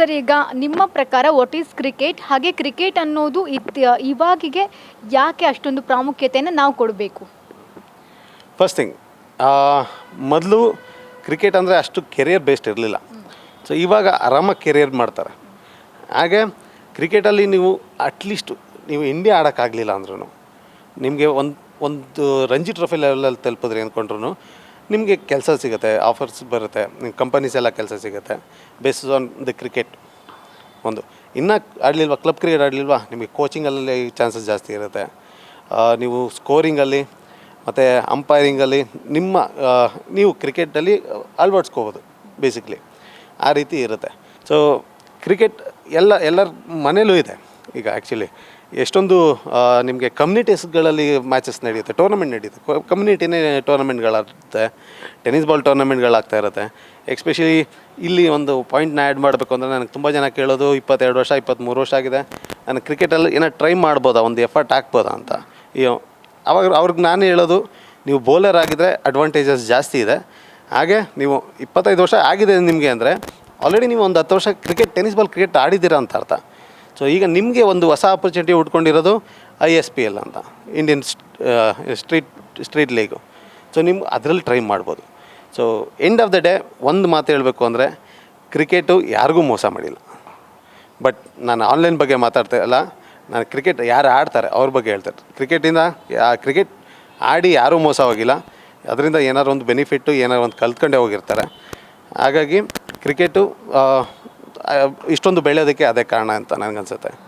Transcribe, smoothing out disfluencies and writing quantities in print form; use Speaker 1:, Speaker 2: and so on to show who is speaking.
Speaker 1: Sir, ಈಗ ನಿಮ್ಮ ಪ್ರಕಾರ ವಾಟ್ ಈಸ್ ಕ್ರಿಕೆಟ್, ಹಾಗೆ ಕ್ರಿಕೆಟ್ ಅನ್ನೋದು ಇವಾಗಿಗೆ ಯಾಕೆ ಅಷ್ಟೊಂದು ಪ್ರಾಮುಖ್ಯತೆಯನ್ನು ನಾವು ಕೊಡಬೇಕು?
Speaker 2: ಫಸ್ಟ್ ಥಿಂಗ್, ಮೊದಲು ಕ್ರಿಕೆಟ್ ಅಂದರೆ ಅಷ್ಟು ಕೆರಿಯರ್ ಬೇಸ್ಡ್ ಇರಲಿಲ್ಲ. ಸೊ ಇವಾಗ ಆರಾಮಾಗಿ ಕೆರಿಯರ್ ಮಾಡ್ತಾರೆ. ಹಾಗೆ ಕ್ರಿಕೆಟಲ್ಲಿ ನೀವು ಅಟ್ಲೀಸ್ಟ್ ನೀವು ಇಂಡಿಯಾ ಆಡೋಕ್ಕಾಗಲಿಲ್ಲ ಅಂದ್ರೂ ನಿಮಗೆ ಒಂದು ರಂಜಿ ಟ್ರೋಫಿ ಲೆವೆಲಲ್ಲಿ ತಲುಪಿದ್ರಿ ಅಂದ್ಕೊಂಡ್ರು ನಿಮಗೆ ಕೆಲಸ ಸಿಗುತ್ತೆ, ಆಫರ್ಸ್ ಬರುತ್ತೆ, ನಿಮ್ಮ ಕಂಪನೀಸ್ ಎಲ್ಲ ಕೆಲಸ ಸಿಗುತ್ತೆ ಬೇಸ್ಡ್ ಆನ್ ದ ಕ್ರಿಕೆಟ್. ಒಂದು ಇನ್ನೂ ಆಡಲಿಲ್ವಾ, ಕ್ಲಬ್ ಕ್ರಿಕೆಟ್ ಆಡಲಿಲ್ವಾ, ನಿಮಗೆ ಕೋಚಿಂಗಲ್ಲಿ ಚಾನ್ಸಸ್ ಜಾಸ್ತಿ ಇರುತ್ತೆ. ನೀವು ಸ್ಕೋರಿಂಗಲ್ಲಿ ಮತ್ತು ಅಂಪೈರಿಂಗಲ್ಲಿ ನೀವು ಕ್ರಿಕೆಟಲ್ಲಿ ಅಳವಡಿಸ್ಕೋಬೋದು ಬೇಸಿಕ್ಲಿ, ಆ ರೀತಿ ಇರುತ್ತೆ. ಸೊ ಕ್ರಿಕೆಟ್ ಎಲ್ಲರ ಮನೇಲೂ ಇದೆ ಈಗ. ಆ್ಯಕ್ಚುಲಿ ಎಷ್ಟೊಂದು ನಿಮಗೆ ಕಮ್ಯುನಿಟೀಸ್ಗಳಲ್ಲಿ ಮ್ಯಾಚಸ್ ನಡೆಯುತ್ತೆ, ಟೂರ್ನಮೆಂಟ್ ನಡೆಯುತ್ತೆ, ಕಮ್ಯುನಿಟಿನೇ ಟೂರ್ನಮೆಂಟ್ಗಳಾಗುತ್ತೆ, ಟೆನ್ನಿಸ್ ಬಾಲ್ ಟೂರ್ನಮೆಂಟ್ಗಳಾಗ್ತಾ ಇರುತ್ತೆ. ಎಸ್ಪೆಷಲಿ ಇಲ್ಲಿ ಒಂದು ಪಾಯಿಂಟ್ನ ಆ್ಯಡ್ ಮಾಡಬೇಕು ಅಂದರೆ, ನನಗೆ ತುಂಬ ಜನ ಕೇಳೋದು 22 ವರ್ಷ 23 ವರ್ಷ ಆಗಿದೆ, ನಾನು ಕ್ರಿಕೆಟಲ್ಲಿ ಏನೋ ಟ್ರೈ ಮಾಡ್ಬೋದಾ, ಒಂದು ಎಫರ್ಟ್ ಹಾಕ್ಬೋದಾ ಅಂತ. ಅವಾಗ ಅವ್ರಿಗೆ ನಾನು ಹೇಳೋದು, ನೀವು ಬೌಲರ್ ಆಗಿದ್ದರೆ ಅಡ್ವಾಂಟೇಜಸ್ ಜಾಸ್ತಿ ಇದೆ. ಹಾಗೆ ನೀವು 25 ವರ್ಷ ಆಗಿದೆ ನಿಮಗೆ ಅಂದರೆ ಆಲ್ರೆಡಿ ನೀವು ಒಂದು 10 ವರ್ಷ ಟೆನ್ನಿಸ್ ಬಾಲ್ ಕ್ರಿಕೆಟ್ ಆಡಿದ್ದೀರಾ ಅಂತ ಅರ್ಥ. ಸೊ ಈಗ ನಿಮಗೆ ಒಂದು ಹೊಸ ಆಪರ್ಚುನಿಟಿ ಉಟ್ಕೊಂಡಿರೋದು ISPL ಅಂತ, ಇಂಡಿಯನ್ ಸ್ಟ್ರೀಟ್ ಲೀಗು. ಸೊ ನಿಮ್ಗೆ ಅದರಲ್ಲಿ ಟ್ರೈ ಮಾಡ್ಬೋದು. So end of the day ಒಂದು ಮಾತು ಹೇಳಬೇಕು ಅಂದರೆ, ಕ್ರಿಕೆಟು ಯಾರಿಗೂ ಮೋಸ ಮಾಡಿಲ್ಲ. ಬಟ್ ನಾನು ಆನ್ಲೈನ್ ಬಗ್ಗೆ ಮಾತಾಡ್ತಾ ಇಲ್ಲ, ನಾನು ಕ್ರಿಕೆಟ್ ಯಾರು ಆಡ್ತಾರೆ ಅವ್ರ ಬಗ್ಗೆ ಹೇಳ್ತಾರೆ. ಕ್ರಿಕೆಟ್ ಆಡಿ ಯಾರೂ ಮೋಸ ಹೋಗಿಲ್ಲ, ಅದರಿಂದ ಏನಾರು ಒಂದು ಬೆನಿಫಿಟ್ಟು ಏನಾರು ಒಂದು ಕಲ್ತ್ಕೊಂಡೇ ಹೋಗಿರ್ತಾರೆ. ಹಾಗಾಗಿ ಕ್ರಿಕೆಟು ಇಷ್ಟೊಂದು ಬೆಳೆಯೋದಕ್ಕೆ ಅದೇ ಕಾರಣ ಅಂತ ನನಗನ್ಸುತ್ತೆ.